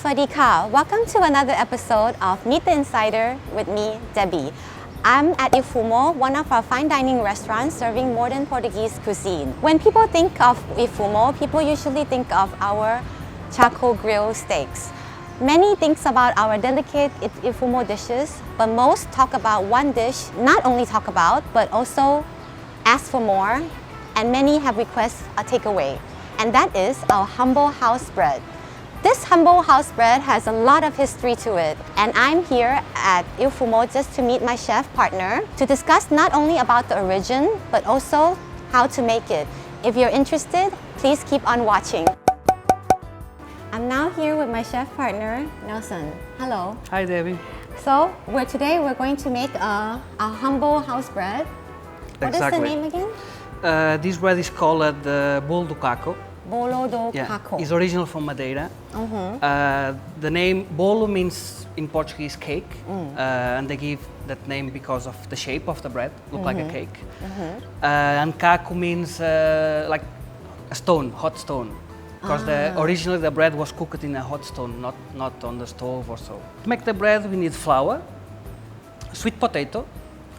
Sawasdee ka. Welcome to another episode of Meet the Insider with me, Debby. I'm at Fumo, one of our fine dining restaurants serving modern Portuguese cuisine. When people think of Fumo, people usually think of our Caco grill steaks. Many think about our delicate Fumo dishes, but most talk about one dish, not only talk about, but also ask for more, and many have requests a takeaway, and that is our humble house bread. This humble house bread has a lot of history to it, and I'm here at Fumo just to meet my chef partner to discuss not only about the origin, but also how to make it. If you're interested, please keep on watching. I'm now here with my chef partner, Nelson. Hello. Hi, Debby. So, today we're going to make a humble house bread. What is the name again? This bread is called Bolo do Caco. Bolo do Caco. It's original from Madeira. The name Bolo means in Portuguese cake, and they give that name because of the shape of the bread, look like a cake. And Caco means like a stone, hot stone, because originally the bread was cooked in a hot stone, not on the stove or so. To make the bread, we need flour, sweet potato,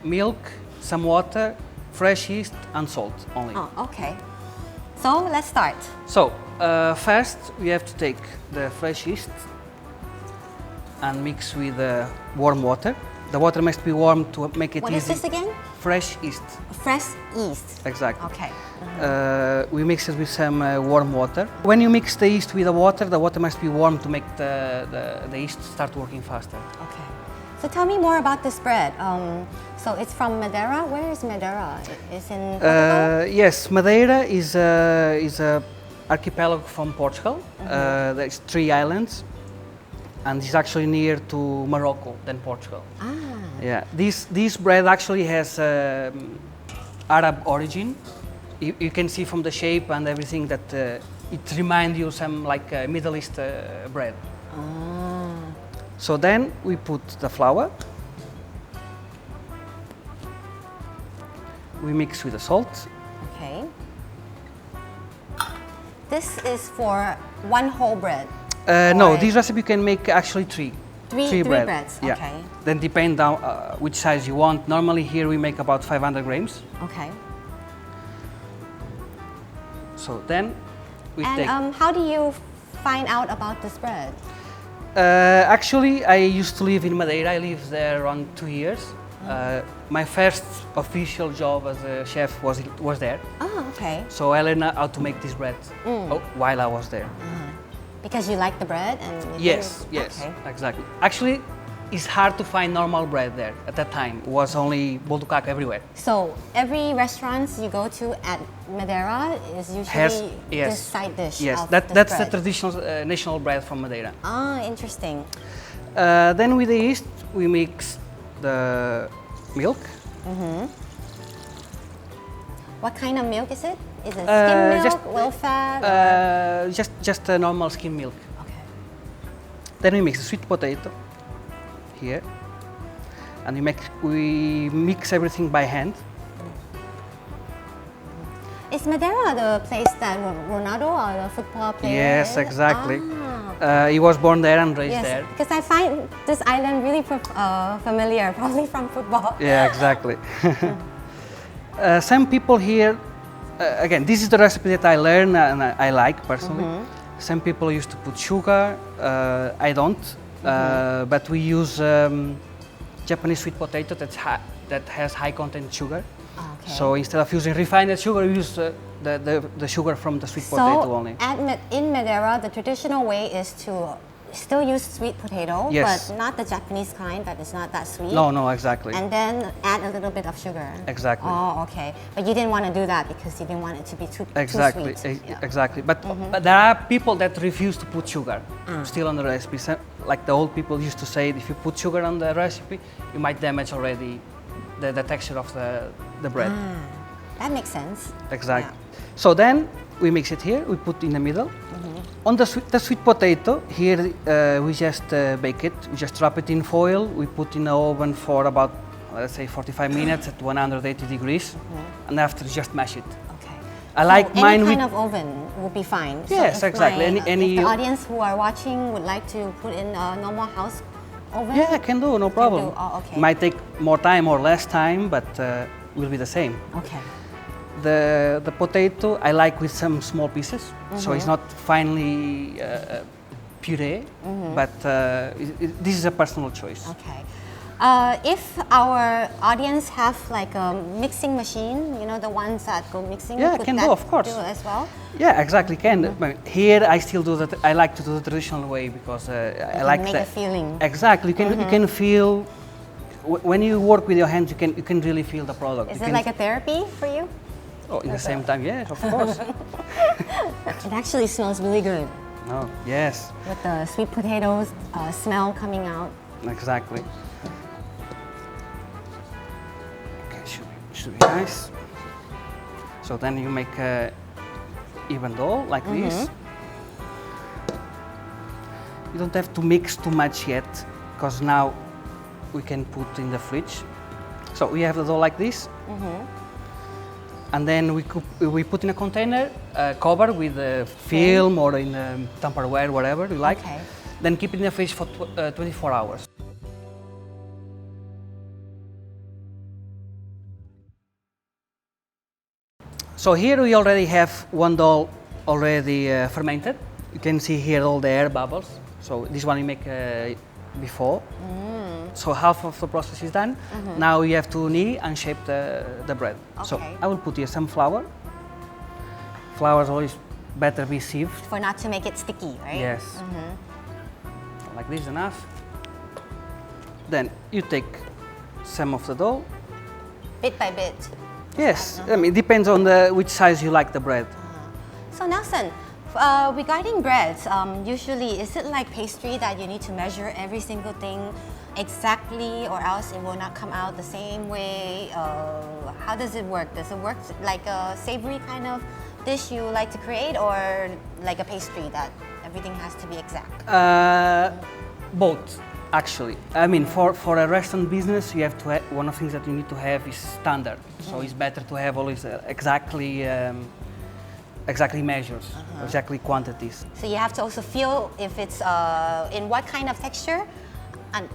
milk, some water, fresh yeast, and salt only. Oh, okay. So let's start. So first we have to take the fresh yeast and mix with warm water. The water must be warm to make it easy. What is this again? Fresh yeast. Fresh yeast. Exactly. Okay. We mix it with some warm water. When you mix the yeast with the water must be warm to make the yeast start working faster. Okay. So tell me more about this bread. So it's from Madeira. Where is Madeira? It's in Portugal? Yes, Madeira is a archipelago from Portugal. There's 3 islands, and it's actually near to Morocco than Portugal. Ah. Yeah, this bread actually has Arab origin. You can see from the shape and everything that it reminds you some like Middle East bread. Ah. So then we put the flour. We mix with the salt. Okay. This is for one whole bread? No, this recipe you can make actually 3. Three breads, yeah. Okay. Then depend on which size you want. Normally here we make about 500 grams. Okay. So then we take... And how do you find out about this bread? Actually, I used to live in Madeira. I lived there around 2 years. My first official job as a chef was there. Oh, okay. So I learned how to make this bread while I was there. Because you like the bread? And yes, okay. Exactly. Actually, it's hard to find normal bread there at that time. It was only Bolo do Caco everywhere. So every restaurant you go to at Madeira is usually this side dish. Yes, of that's bread. the traditional national bread from Madeira. Ah, interesting. Then with the yeast, we mix the milk. What kind of milk is it? Is it skim milk, low fat? Just a normal skim milk. Okay. Then we mix the sweet potato here, and we mix everything by hand. Is Madeira the place that Ronaldo, or the football player? Yes, exactly. Ah. He was born there and raised there. Because I find this island really familiar, probably from football. Yeah, exactly. Some people here, again, this is the recipe that I learned and I like personally. Some people used to put sugar. I don't. But we use Japanese sweet potato that has high content sugar. Okay. So instead of using refined sugar, we use the sugar from the sweet potato only. In Madeira, the traditional way is to still use sweet potato, yes, but not the Japanese kind that is not that sweet. No, exactly. And then add a little bit of sugar. Exactly. Oh, okay. But you didn't want to do that because you didn't want it to be too sweet. Exactly. But there are people that refuse to put sugar still on the recipe. So, like the old people used to say, if you put sugar on the recipe, you might damage already the texture of the bread. That makes sense. Exactly. Yeah. So then we mix it here. We put in the middle. On the sweet potato, here we just bake it. We just wrap it in foil. We put in the oven for about, let's say, 45 minutes at 180 degrees. And after, just mash it. Okay. I like mine any with... kind of oven will be fine. Yes, so if exactly. If the audience who are watching would like to put in a normal house oven? Yeah, I can do, no problem. Oh, okay. Might take more time or less time, but will be the same. Okay. The potato I like with some small pieces, so it's not finely puree, but this is a personal choice. Okay. If our audience have like a mixing machine, you know, the ones that go mixing, Yeah, can do, of course. Do as well? Yeah, exactly, can. But here I still do that. I like to do the traditional way because I like make a feeling. Exactly, you can feel when you work with your hands. You can really feel the product. Is it like a therapy for you? Oh, in the same time, yes, of course. It actually smells really good. Oh, yes. With the sweet potatoes smell coming out. Exactly. Okay, should be nice. So then you make a even dough like this. You don't have to mix too much yet, because now we can put in the fridge. So we have the dough like this. And then we put in a container, cover with film or in Tupperware, whatever you like. Okay. Then keep it in the fridge for 24 hours. So here we already have one dough already fermented. You can see here all the air bubbles. So this one we make before. So half of the process is done. Now you have to knead and shape the bread. Okay. So I will put here some flour. Flour is always better be sieved. For not to make it sticky, right? Yes. Like this enough. Then you take some of the dough. Bit by bit. Yes, I mean it depends on which size you like the bread. So Nelson, regarding breads, usually is it like pastry that you need to measure every single thing exactly, or else it will not come out the same way? How does it work? Does it work like a savory kind of dish you like to create, or like a pastry that everything has to be exact? Both, actually. I mean, for a restaurant business, you have to have, one of the things that you need to have is standard. So it's better to have always exactly measures, exactly quantities. So you have to also feel if it's in what kind of texture,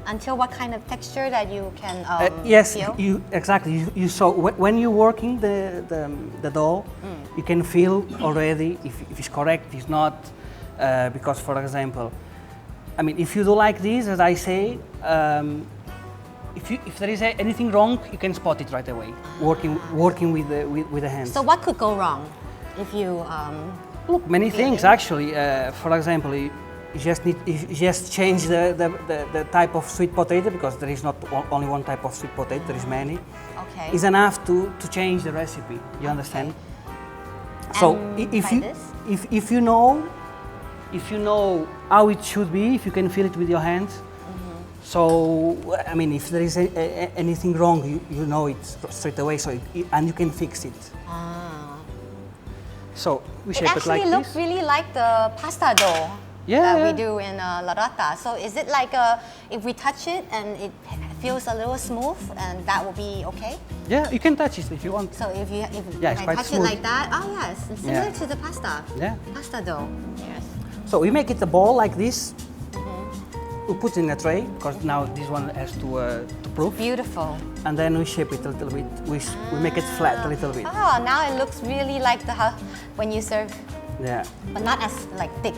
until what kind of texture that you can yes, feel? exactly. You saw when you're working the dough, you can feel already if it's correct, if it's not. Because, for example, I mean, if you do like this, as I say, if there is anything wrong, you can spot it right away. Working with the hands. So what could go wrong if you? Look, many things actually. For example, you just change the type of sweet potato, because there is not only one type of sweet potato. There is many. Okay. It's enough to change the recipe. You understand? So if you know how it should be, if you can feel it with your hands. So, I mean, if there is anything wrong, you know it straight away, and you can fix it. So we shape it like this. It actually looks really like the pasta dough that we do in Dotta. So is it like if we touch it and it feels a little smooth, and that will be okay? Yeah, you can touch it if you want. So if it's I quite touch smooth. it like that, oh yes, it's similar to the pasta. Yeah. Pasta dough. Yes. So we make it a ball like this. We put it in a tray, because now this one has to proof. Beautiful. And then we shape it a little bit. We make it flat a little bit. Oh, now it looks really like when you serve. Yeah. But not as like thick.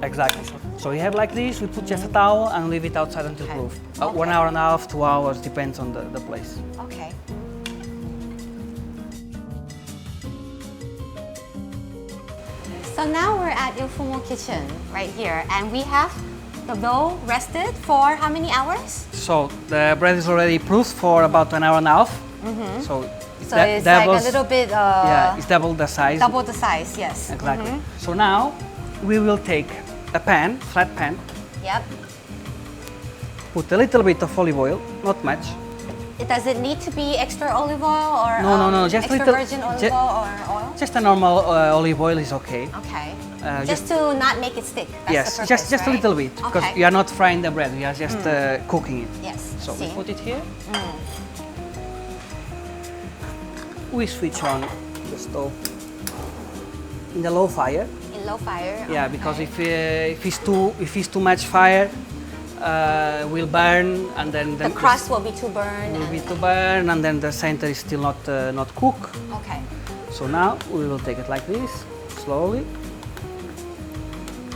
Exactly. So we have like this. We put just a towel and leave it outside until proof. 1 hour and a half, 2 hours, depends on the place. Okay. So now we're at Fumo kitchen right here, and we have the dough rested for how many hours? So the bread is already proofed for about 1 hour and a half. So it's like a little bit. Yeah, it's double the size. Double the size, yes. Exactly. So now we will take a pan, flat pan. Yep. Put a little bit of olive oil, not much. Does it need to be extra olive oil or no, just extra little, virgin olive oil or oil? Just a normal olive oil is okay. Okay. Just to not make it stick. That's yes, the purpose, just right? a little bit, because you are not frying the bread. We are just cooking it. Yes. So we put it here. We switch on the stove. in the low fire. In low fire? Yeah, okay. because if it's too much fire, will burn, and then the crust will be too burned. And then the center is still not cooked. Okay. So now we will take it like this, slowly.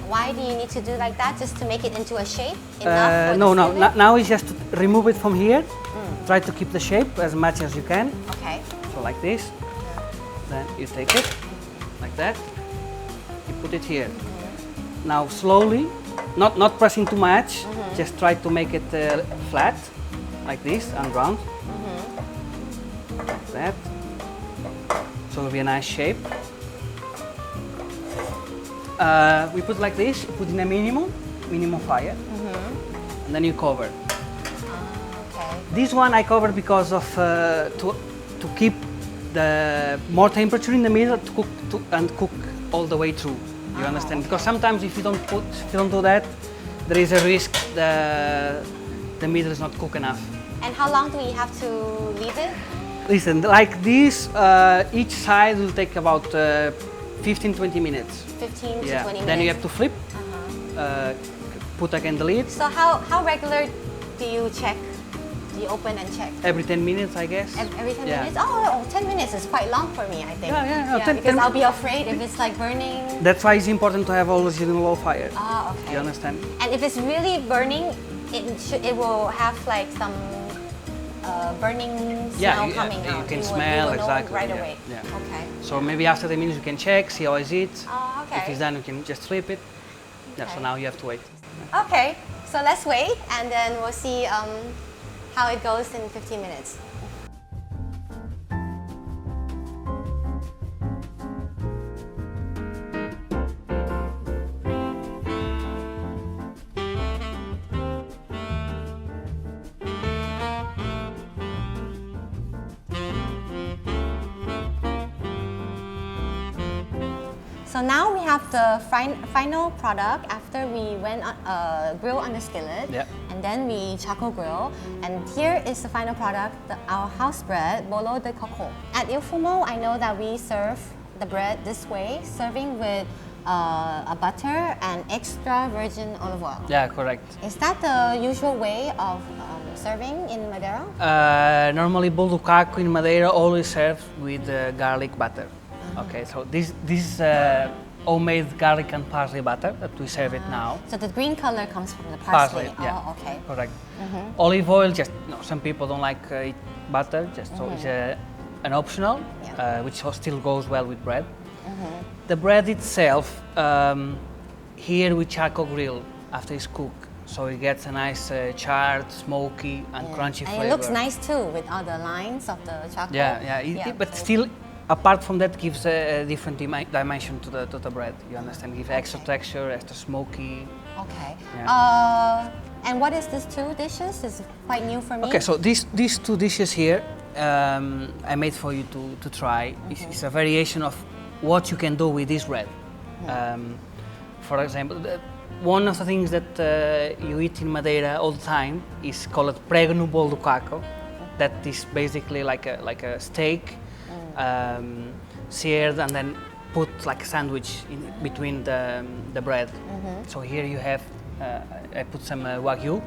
Why do you need to do like that? Just to make it into a shape? No. Now it's just to remove it from here. Try to keep the shape as much as you can. Okay. So like this. Then you take it like that. You put it here. Now slowly, not pressing too much. Just try to make it flat, like this, and round. Like that. So it'll be a nice shape. We put like this. Put in a minimum fire, and then you cover. Okay. This one I cover because of to keep the more temperature in the middle and cook all the way through. You understand? Okay. Because sometimes if you don't do that, there is a risk the middle is not cooked enough. And how long do we have to leave it? Listen, like this, each side will take about 15-20 minutes. 15 to 20 Yeah. minutes. Then you have to flip, put again the lid. So how regular do you check? Do you open and check? Every 10 minutes, I guess. Every 10 Yeah. minutes? Oh, 10 minutes is quite long for me, I think. Yeah. No, because I'll be afraid if it's like burning. That's why it's important to have always in low fire. Ah, okay. You understand? And if it's really burning, it will have like some burning smell coming out. You can will smell know exactly right yeah, away. Yeah. Okay. So maybe after 10 minutes you can check, see how is it. Oh, okay. If it's done, you can just flip it. Yeah. So Okay. now you have to wait. Okay, so let's wait and then we'll see how it goes in 15 minutes. So now we have the final product after we went grill on the skillet, Yeah. and then we charcoal grill. And here is the final product, our house bread, Bolo de Caco. At Il Fumo, I know that we serve the bread this way, serving with a butter and extra virgin olive oil. Yeah, correct. Is that the usual way of serving in Madeira? Normally, Bolo de Caco in Madeira always served with garlic butter. Okay, so this is homemade garlic and parsley butter that we serve it now. So the green color comes from the parsley. Yeah, Oh, okay. correct. Olive oil, just some people don't like eat butter, just so it's an optional, Yeah. which still goes well with bread. The bread itself, here we charcoal grill after it's cooked, so it gets a nice charred, smoky, and crunchy flavor. And it looks nice too with all the lines of the charcoal. Yeah. But still, apart from that, gives a different dimension to the bread. You understand? Give extra texture, extra smoky. Okay. Yeah. And what is these two dishes? This is quite new for me. Okay, so these two dishes here, I made for you to try. It's a variation of what you can do with this bread. For example, one of the things that you eat in Madeira all the time is called prego no bolo de caco. That is basically like a steak. Seared and then put like a sandwich in between the bread. So here you have, I put some wagyu.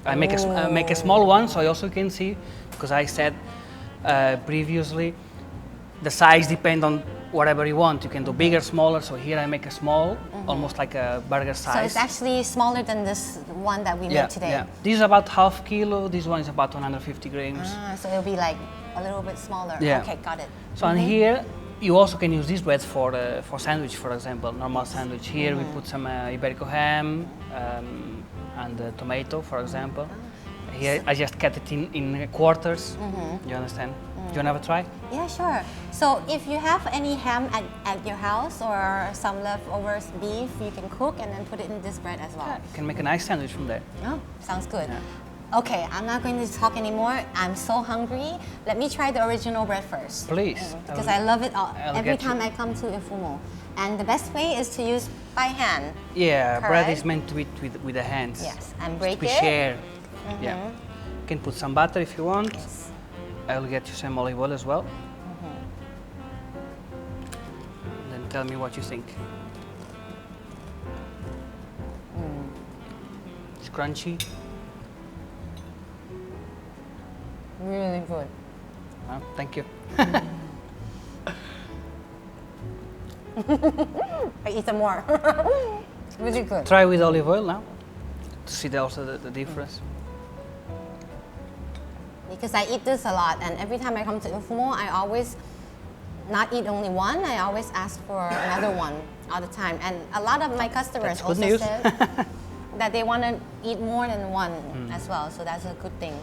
I make a small one so you also can see, because I said previously the size depends on whatever you want. You can do bigger, smaller. So here I make a small, almost like a burger size. So it's actually smaller than this one that we made today. Yeah. This is about half kilo. This one is about 150 grams. So it'll be like a little bit smaller. Yeah. Okay, got it. So and here you also can use this bread for sandwich, for example, normal sandwich. Here we put some Iberico ham and tomato, for example. Here I just cut it in quarters. You understand? Do you want to have a try? Yeah, sure. So if you have any ham at your house or some leftover beef, you can cook and then put it in this bread as well. Yeah, you can make a nice sandwich from there. Oh, sounds good. Yeah. Okay, I'm not going to talk anymore. I'm so hungry. Let me try the original bread first. Please. Because I love it all, I'll every get you. time I come to Fumo. And the best way is to use by hand. Yeah, bread Correct. is meant to eat with the hands. Yes, and break We it. share. Yeah. You can put some butter if you want. Yes. I will get you some olive oil as well. Then Tell me what you think. It's crunchy. Really good. Thank you. I eat some more. Really good. Try with olive oil now to see the difference. Because I eat this a lot, and every time I come to Fumo, I always not eat only one. I always ask for another one all the time, and a lot of my customers That's good also news. say that they want to eat more than one as well. So that's a good thing.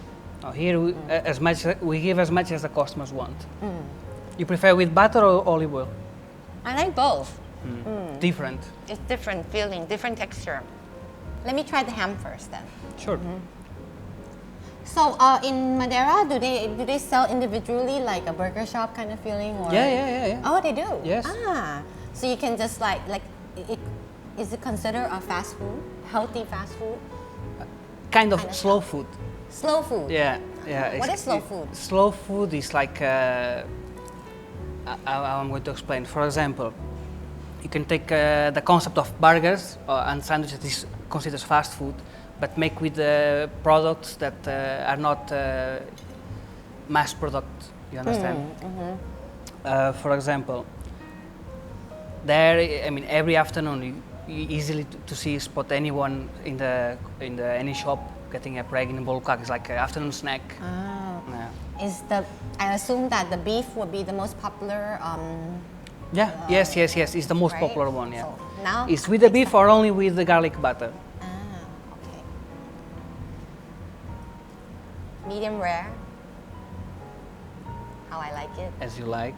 Oh, here, we give as much as the customers want. You prefer with butter or olive oil? I like both. Different. It's different feeling, different texture. Let me try the ham first then. Sure. So in Madeira, do they sell individually like a burger shop kind of feeling? Or? Yeah. Oh, they do? Yes. Ah, so you can just is it considered a fast food? Healthy fast food? Kind of slow food. Slow food? Yeah. What is slow food? Slow food is like, I'm going to explain. For example, you can take the concept of burgers and sandwiches that is considered fast food, but make with products that are not mass product, you understand? For example, there, I mean, every afternoon you easily to see spot anyone in any shop getting a pregnant bowl of Caco. It's like an afternoon snack. Ah. Yeah. I assume that the beef would be the most popular. Yes. It's the most right? popular one. Yeah. So now it's with the beef or only with the garlic butter? Okay. Medium rare. How I like it. As you like.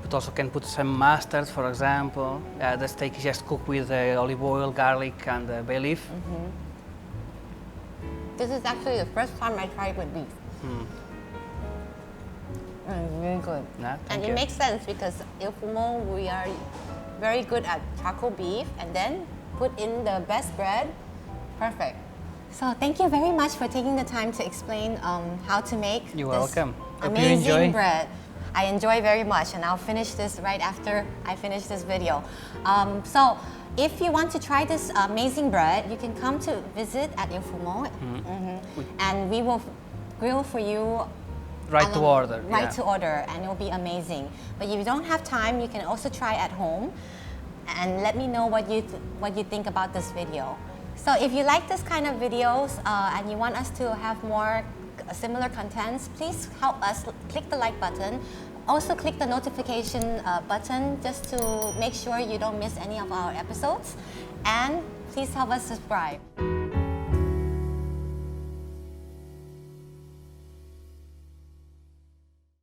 But also can put some mustard, for example. The steak is just cooked with olive oil, garlic, and bay leaf. This is actually the first time I tried with beef. Really good. Yeah, And thank it you. makes sense because in Fumo we are very good at charcoal beef and then put in the best bread. Perfect. So thank you very much for taking the time to explain how to make You're this welcome. Hope you amazing enjoy. bread. I enjoy very much, and I'll finish this right after I finish this video. So if you want to try this amazing bread, you can come to visit at Il Fumo, and we will grill for you. Right to order. Right yeah. to order, and it will be amazing. But if you don't have time, you can also try at home, and let me know what you think about this video. So if you like this kind of videos and you want us to have more similar contents, please help us click the like button. Also click the notification button just to make sure you don't miss any of our episodes. And please help us subscribe.